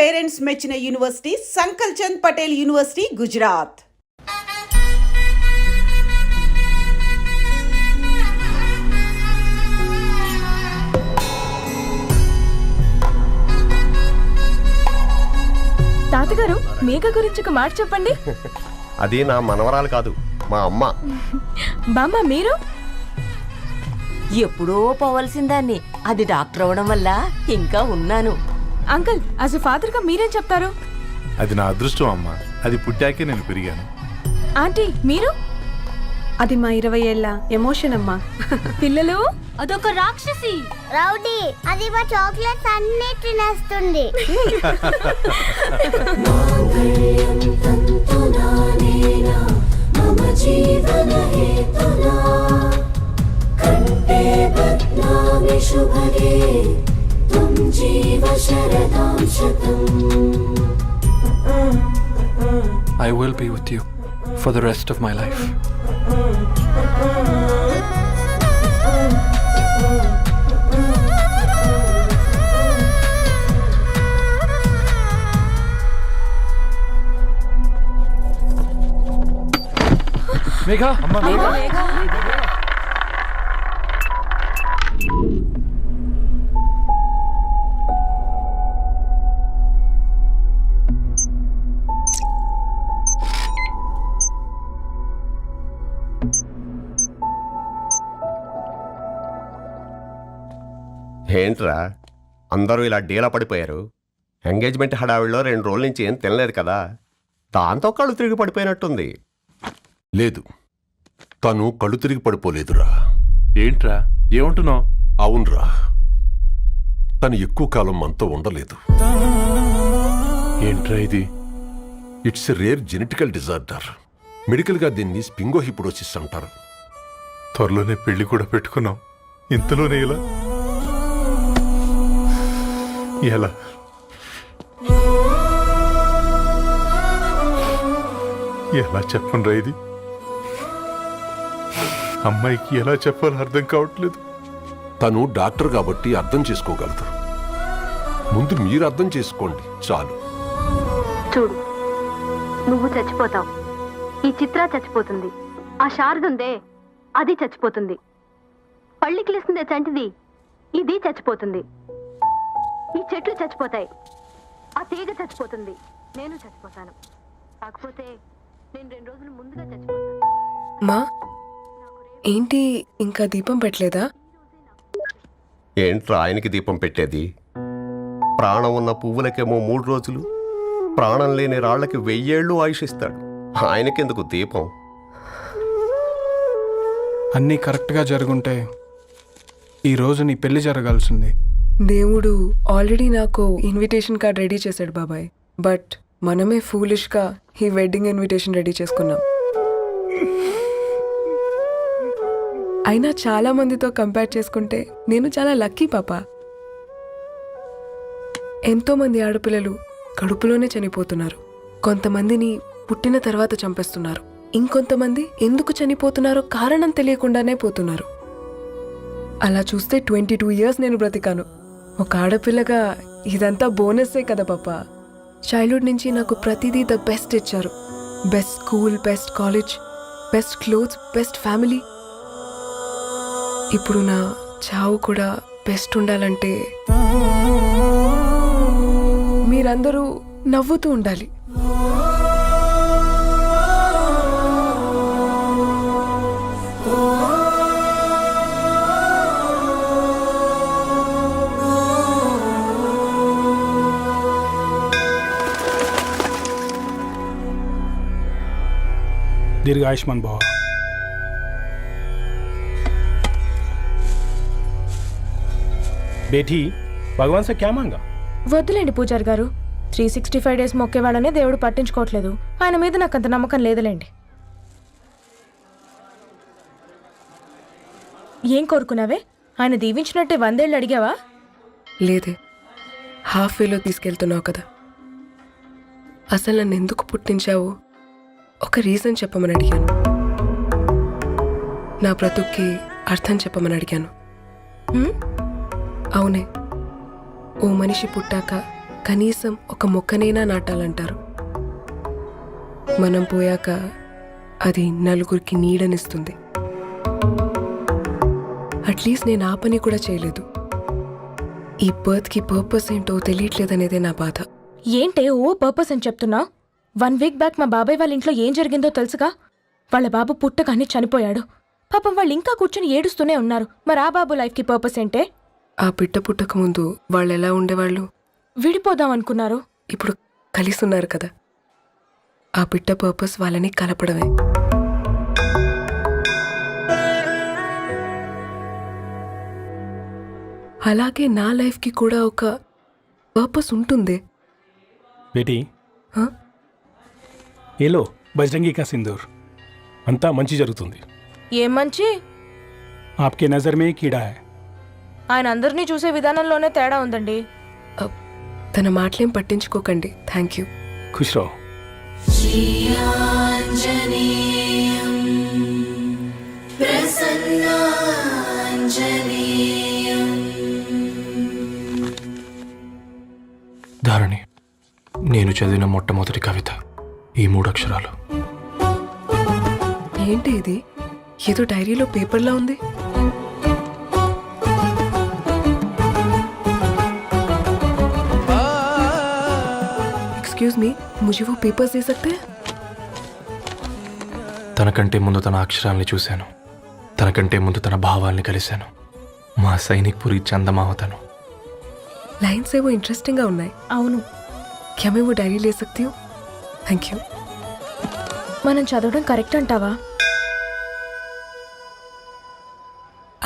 Parents మెచ్చిన university సంకల్ Chand Patel university, Gujarat. తాతగారు, మేఘ గురించి ఒక మాట చెప్పండి. అది నా మనవరాలు కాదు, మా అమ్మ. బామ్మ, మీరు ఎప్పుడో పోవలసిందాన్ని, అది డాక్టర్ అవడం వల్ల ఇంకా ఉన్నాను. అంకుల్, యాజ్ ఎ ఫాదర్ గా మీరేం చెప్తారు? అది నా అదృష్టం అమ్మా, అది పుట్టాకే నేను పెరిగాను. ఆంటీ, మీరు? అది మా 20 ఏళ్ల ఎమోషన్ అమ్మా. పిల్లలు, అదొక రాక్షసి రౌడీ, అది మా చాక్లెట్స్ అన్ని తినేస్తుంది. I will be with you for the rest of my life. Megha, Amma, Megha. ఏంట్రా అందరూ ఇలా డీలా పడిపోయారు? ఎంగేజ్మెంట్ హడావిడిలో 2 రోజుల నుంచి ఏం తినలేదు కదా, దాంతో కళ్ళు తిరిగి పడిపోయినట్టుంది. లేదు, తను కళ్ళు తిరిగి పడిపోలేదురా. ఏంట్రా ఏమంటున్నావు? అవునరా, తను ఎక్కువ కాలం మనతో ఉండలేదు. ఏంట్రా ఇది? It's a rare genetical disorder. మెడికల్గా దీన్ని స్పింగోహిపోడోసిస్ అంటారు. త్వరలోనే పెళ్లి కూడా పెట్టుకున్నాం, ఇంతలోనే ఇలా ఎలా? ఎలా చెప్పనురా ఇది? అమ్మాయికి ఎలా చెప్పాలో అర్థం కావట్లేదు. తను డాక్టర్ కాబట్టి అర్థం చేసుకోగలదు. ముందు మీరు అర్థం చేసుకోండి చాలు. చూడు, నువ్వు చచ్చిపోతావు, ఈ చిత్ర చచ్చిపోతుంది, ఆ శారదుందే అది చచ్చిపోతుంది, పళ్ళికిలిస్తుందే చంటిది ఇది చచ్చిపోతుంది, ఈ చెట్లు చచ్చిపోతాయి, ఆ తీగ చచ్చిపోతుంది, నేను చచ్చిపోతాను. కాకపోతే నేను 2 రోజులు ముందుగా చచ్చిపోతాను. మా ఏంటి, ఇంకా దీపం పెట్టలేదా? ఏంట్రా ఆయనకి దీపం పెట్టేది? ప్రాణం ఉన్న పువ్వులకేమో 3 రోజులు, ప్రాణం లేని రాళ్లకి 1000 ఏళ్ళు ఆయుషిస్తాడు. ఆయనకెందుకు దీపం? అన్నీ కరెక్ట్గా జరుగుంటే ఈరోజు నీ పెళ్లి జరగాల్సింది. దేవుడు ఆల్రెడీ నాకు ఇన్విటేషన్ కార్డ్ రెడీ చేశాడు బాబాయ్. బట్ మనమే ఫూలిష్గా ఈ వెడ్డింగ్ ఇన్విటేషన్ రెడీ చేసుకున్నాం. అయినా చాలా మందితో కంపేర్ చేసుకుంటే నేను చాలా లక్కీ పాప. ఎంతో మంది ఆడపిల్లలు కడుపులోనే చనిపోతున్నారు. కొంతమందిని పుట్టిన తర్వాత చంపేస్తున్నారు. ఇంకొంతమంది ఎందుకు చనిపోతున్నారో కారణం తెలియకుండానే పోతున్నారు. అలా చూస్తే 22 ఇయర్స్ నేను బ్రతికాను. ఒక ఆడపిల్లగా ఇదంతా బోనస్సే కదా పాప. చైల్డ్హుడ్ నుంచి నాకు ప్రతిదీ ద బెస్ట్ ఇచ్చారు. Best school, best college, best clothes, best family. ఇప్పుడు నా చావు కూడా బెస్ట్ ఉండాలంటే మీరందరూ నవ్వుతూ ఉండాలి. दीर्घ आयुष्मान भव. बेटी, भगवान से क्या मांगा? వద్దులేండి పూజారి గారు. 365 డేస్ మొక్కేవాళ్ళనే దేవుడు పట్టించుకోవట్లేదు. ఆయన మీద నాకు అంత నమ్మకం లేదులేండి. ఏం కోరుకున్నావే? ఆయన దీవించినట్టే 100 ఏళ్ళు అడిగావా? లేదే, హాఫ్ వేలో తీసుకెళ్తున్నావు కదా. అసలు నన్ను ఎందుకు పుట్టించావు? ఒక రీజన్ చెప్పమని అడిగాను. నా బ్రతుక్కి అర్థం చెప్పమని అడిగాను. అవునే, ఓ మనిషి పుట్టాక కనీసం ఒక మొక్కనైనా నాటాలంటారు. మనం పోయాక అది నలుగురికి నీడనిస్తుంది. అట్లీస్ట్ నేను ఆ పని కూడా చేయలేదు. ఈ బర్త్కి పర్పస్ ఏంటో తెలియట్లేదనేదే నా బాధ. ఏంటే ఓ పర్పస్ అని చెప్తున్నా? 1 వీక్ బ్యాక్ మా బాబాయ్ వాళ్ళ ఇంట్లో ఏం జరిగిందో తెలుసుగా? వాళ్ళ బాబు పుట్టగానే చనిపోయాడు. పాపం వాళ్ళు ఇంకా కూర్చొని ఏడుస్తూనే ఉన్నారు. మరి ఆ బాబు లైఫ్కి పర్పస్ ఏంటే? ఆ బిడ్డ పుట్టక ముందు వాళ్ళు ఎలా ఉండేవాళ్ళు? విడిపోదాం అనుకున్నారు. ఇప్పుడు కలిసి ఉన్నారు కదా. ఆ బిడ్డ పర్పస్ వాళ్ళని కలపడమే. అలాగే నా లైఫ్కి కూడా ఒక పర్పస్ ఉంటుంది. बेटी హ? ये लो बजरंगी का सिंदूर అంతా మంచి జరుగుతుంది. ఏం మంచి? आपके नजर में कीड़ा है. ఆయన అందరినీ చూసే విధానంలోనే తేడా ఉందండి. తన మాటలేం పట్టించుకోకండి. Thank you. खुश रहो. ధారణి, నేను చదివిన మొట్టమొదటి కవిత ఈ 3 అక్షరాలు. ఏంటి ఇది? ఏదో డైరీలో పేపర్లా ఉంది. एक्सक्यूज मी, मुझे वो पेपर्स दे सकते हैं? తనకంటే ముందు తన అక్షరాల్ని చూశాను. తనకంటే ముందు తన భావాల్ని కలిశాను. మా సైనిక్ పురి చందమావతను. लाइन्स वो इंटरेस्टिंग గా ఉన్నాయి. అవును, क्या मैं वो डायरी ले सकती हूँ? Thank you. మనం చదవడం కరెక్ట్ అంటావా?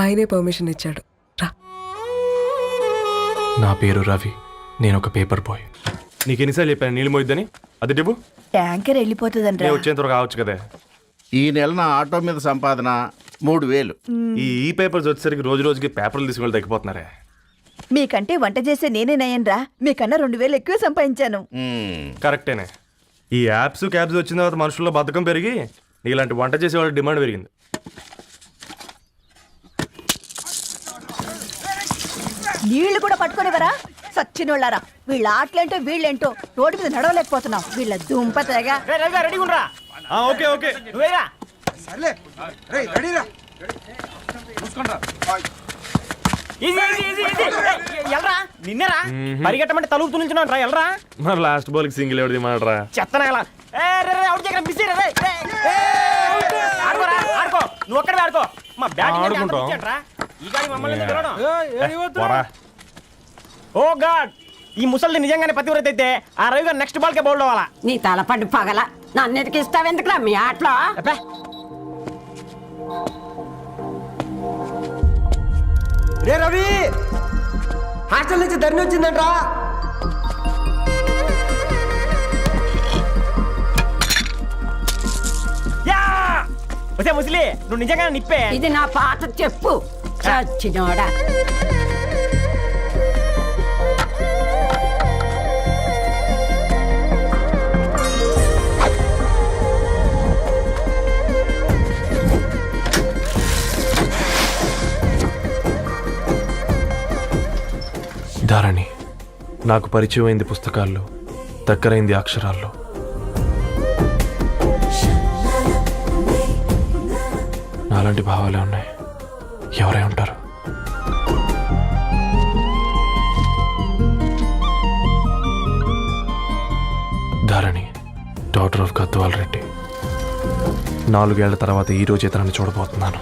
ఆయనే పర్మిషన్ ఇచ్చాడు. రా. నా పేరు రవి. నేను ఒక పేపర్ బాయ్. నీకు ఎన్నిసార్లు చెప్పాను నీళ్ళు మోయిద్దని? అది డిబు ట్యాంకర్ వెళ్ళిపోతుందంట. నేను వచ్చేంత వరకు కావచ్చు కదా. ఈ నెల నా ఆటో మీద సంపాదన 3000. ఈ పేపర్స్ వచ్చేసరికి రోజు రోజుకి పేపర్లు తీసుకుని తగ్గిపోతున్నారే. మీకంటే వంట చేసే నేనే నయ్యనరా. మీకన్నా 2000 ఎక్కువ సంపాదించాను. కరెక్టేనే. ఈ యాప్స్ క్యాబ్స్ వచ్చిన తర్వాత మనుషుల్లో బద్ధకం పెరిగి ఇలాంటి వంట చేసే వాళ్ళ డిమాండ్ పెరిగింది. నీళ్లు కూడా పట్టుకునేవరా సచ్చినోళ్ళారా. వీళ్ళ ఆటలేంటో వీళ్ళేంటో రోడ్డు మీద నడవలేకపోతున్నాం. వీళ్ళ దుంప తెగ. ఓకే ఓకే నిన్నరా పరిగెట్టమంటే తలుపు తునించున్నాను రా. ఎల్రా మరి లాస్ట్ బాల్ కి సింగిల్ ఎవరిది మాట్రా చెత్తనా ఎలా? ఆడుకో, నువ్వు ఒక్కడే ఆడుకో. మా ఆడుకుంటాం. ఓ గాడ్, ఈ ముసలిది నిజంగానే పతివ్రత అయితే ఆ రవి గారు నెక్స్ట్ బాల్ కే బౌల్డ్ అవ్వాలా. నీ తలపండు పగల నన్నెతికి ఇస్తావెందుకురా మీ ఆటలో? రే రవి, హాస్టల్ నుంచి ధరణి వచ్చిందంట్రా. వసే ముసలి, నువ్వు నిజంగా నిప్పే. ఇది నా పాట చెప్పు చచ్చినోడా. ధారణి, నాకు పరిచయం అయింది పుస్తకాల్లో, దగ్గరైంది అక్షరాల్లో. నాలాంటి భావాలే ఉన్నాయి. ఎవరై ఉంటారు? Dharani, daughter of Gadwal Reddy. 4 ఏళ్ల తర్వాత ఈ రోజు ఇతరాన్ని చూడబోతున్నాను.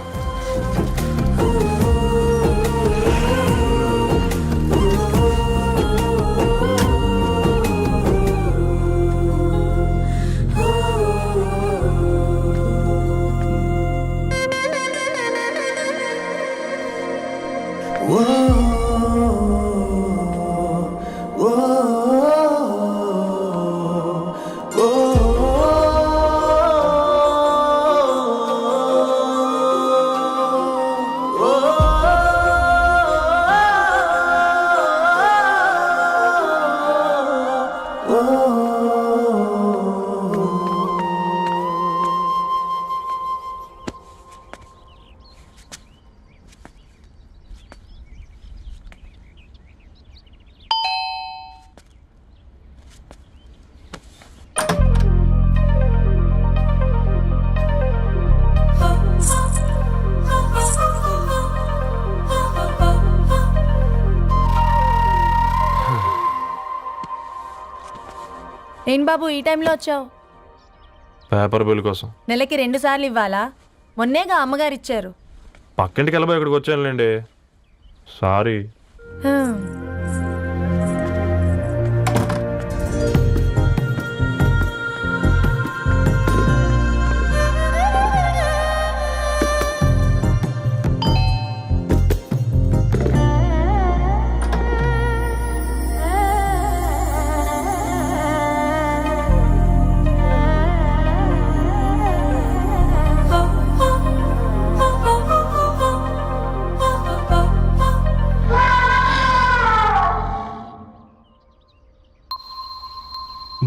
ఏం బాబు ఈ టైంలో వచ్చావు? పేపర్ బిల్ కోసం. నెలకి 2 సార్లు ఇవ్వాలా? మొన్నేగా అమ్మగారు ఇచ్చారు. పక్కింటికి వెళ్ళబోయి ఇక్కడికి వచ్చానులేండి. సారీ.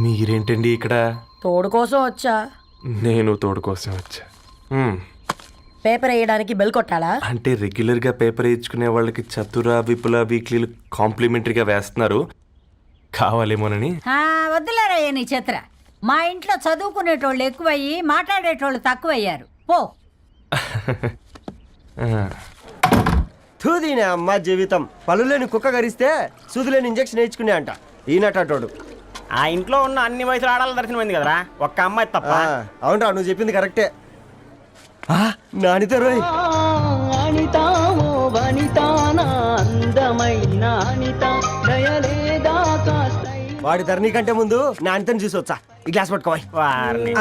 మీరేంటండి ఇక్కడ? తోడు కోసం వచ్చా. నేను తోడు కోసం వచ్చా. పేపర్ వేయడానికి బెల్ కొట్టాలా? అంటే రెగ్యులర్గా పేపర్ వేయించుకునే వాళ్ళకి చతుర విపుల వీక్లీలు కాంప్లిమెంటరీగా వేస్తున్నారు, కావాలేమోనని. వద్దులేరా నీ చిత్ర. మా ఇంట్లో చదువుకునేటోళ్ళు ఎక్కువయ్యి మాట్లాడేటోళ్ళు తక్కువయ్యారు. పో. తూదీనే అమ్మ జీవితం. పలులేని కుక్క గరిస్తే సూదులేని ఇంజక్షన్ వేయించుకునే అంట ఈనటోడు. ఆ ఇంట్లో ఉన్న అన్ని వయసులో ఆడాల దర్శనమైంది కదరా, ఒక్క అమ్మాయి తప్ప. అవునరా, నువ్వు చెప్పింది కరెక్టే. నానిత రోయ్. వాడి ధరణి కంటే ముందు నానితని చూసి వచ్చా. ఈ గ్లాస్ పట్టుకోవాలి.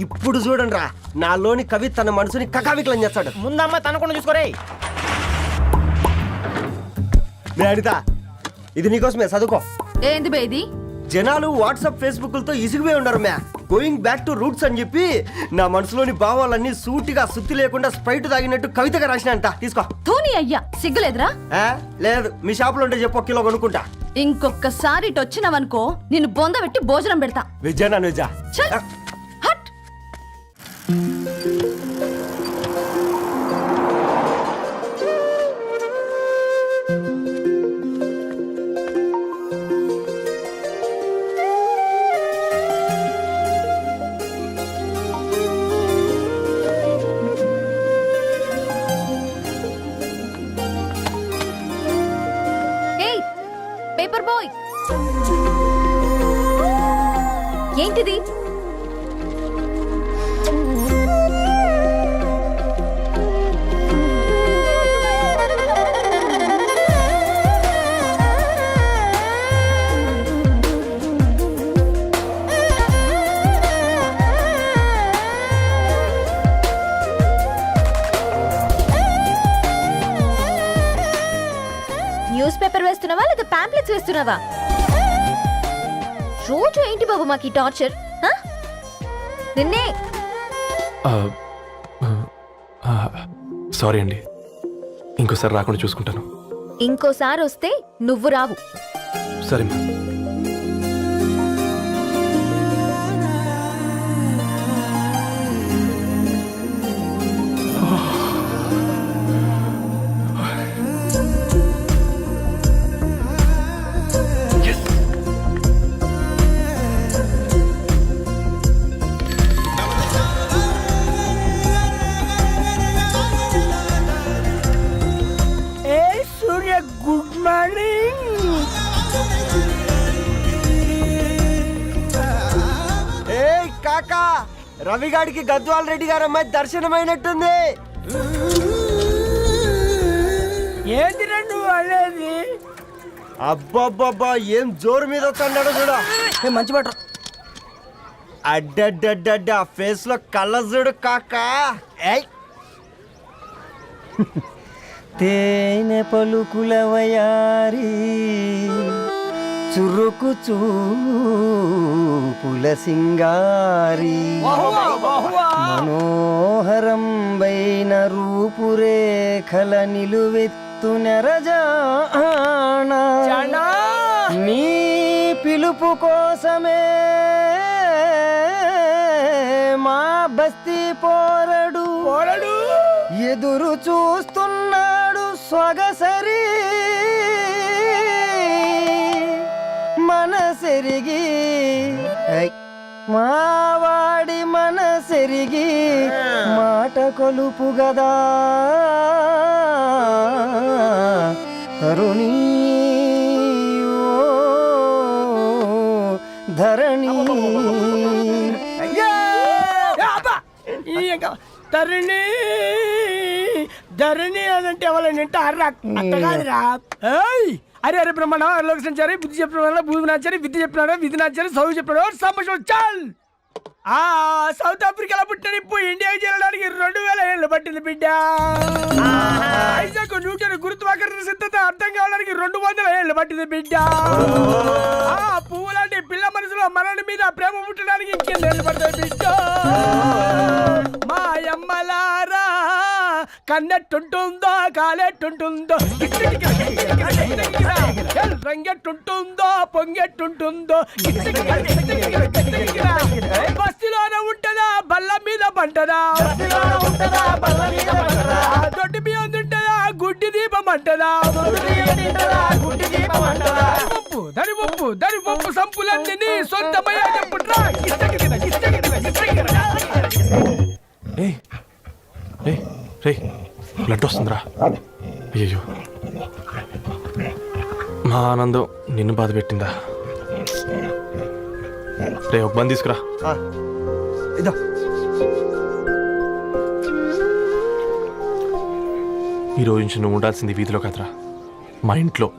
ఇప్పుడు చూడండి రా, నాలోని కవి తన మనసుని కకావికలం చేస్తాడు. ముందమ్మ తనకుండా చూసుకోరే. నానిత, ఇది నీకోసమే, చదువుకో. ఏంది బేది? జనాలు వాట్సాప్ ఫేస్బుక్లతో ఇసిగిపోయి ఉన్నారు మ్యా. గోయింగ్ బ్యాక్ టు రూట్స్ అని చెప్పి నా మనసులోని భావాలన్నీ సూటిగా సుత్తి లేకుండా స్ప్రైట్ తాగినట్టు కవితగా రాసినంట. తీసుకో. తూని అయ్యా, సిగ్గులేదురా? లేదు, మీ షాపులో ఉంటే చెప్పు, 1 కిలో కొనుక్కుంటా. ఇంకొకసారి ఇటు వచ్చినావనుకో నిన్ను బొంద పెట్టి భోజనం పెడతా. వెజ్జా నాన్ వెజ్జా? హట్. పేపర్ బాయ్, ఏంటిది? న్యూస్ పేపర్ వేస్తున్నావా లేదా పాంప్లెట్స్ వేస్తున్నావా? రోజు ఏంటి బాబు మాకు ఈ టార్చర్? నిన్నే. సారీ అండి, ఇంకోసారి రాకుండా చూసుకుంటాను. ఇంకోసారి వస్తే నువ్వు రావు. సరే మ్యామ్. Good morning. ఏ కాకా, రవిగాడికి గద్వాల్ రెడ్డి గారు అమ్మాయి దర్శనమైనట్టుంది. ఏంటి రెండు అనేది? అబ్బబ్బబ్బా, ఏం జోరు మీద వస్తున్నాడో చూడ. మంచి బట్ట. అడ్డడ్డడ్డ, ఫేస్ లో కళ్ళ చూడు కాకా. తేనె పలుకుల వయారి, చురుకు చూపుల సింగారి, మనోహరం వైన రూపురేఖల నిలువెత్తు నెరజానా, నీ పిలుపు కోసమే మా బస్తీ పోరడు ఎదురు చూస్తున్నాడు సొగసరి. మనసెరిగి మావాడి మనసెరిగి మాట కొలుపు గదా తరుణీ. ధరణి ధరణి ధరణి అదంటే ఎవరైనా అట్ట కాదురా. అరే అరే బ్రహ్మణ లోక సంచారి బుద్ధి చెప్పిన భూమి నాచారి విద్య చెప్పినాడు విధి నాచారి చదువు చెప్పినాడు సంభాషణ చాల్. సౌత్ ఆఫ్రికాలో పుట్టిన ఇప్పుడు ఇండియాకి చేరడానికి 2000 ఏళ్ళు పట్టింది బిడ్డ. ఐజాక్ న్యూటన్ గురుత్వాకర్షణ సిద్ధత అర్థం కావడానికి 200 ఏళ్ళు పట్టింది బిడ్డ. పువ్వు లాంటి పిల్ల మనసులో మనని మీద ప్రేమ పుట్టడానికి ఇంకేళ్ళు పడతాయి బిడ్డ. మా అమ్మలారా కన్నెట్టుంటుందో కాలెట్టుంటుందో రంగెట్టుంటుందో పొంగెట్టుంటుందో బస్తిలోనే ఉంటదా బల్ల మీద పంటదా దొడ్డి బియ్యం తింటదా గుడ్డి దీపం అంటదా దరి పప్పు సంపులన్నీ సొంతమయ్యా చెప్పుట్రా. రే బ్లడ్ వస్తుందిరా. అయ్యో మా ఆనందం నిన్ను బాధ పెట్టిందా? రే ఒక బంద్ తీసుకురా. ఇదో ఈరోజు నుంచి నువ్వు ఉండాల్సింది వీధిలో కదరా, మా ఇంట్లో.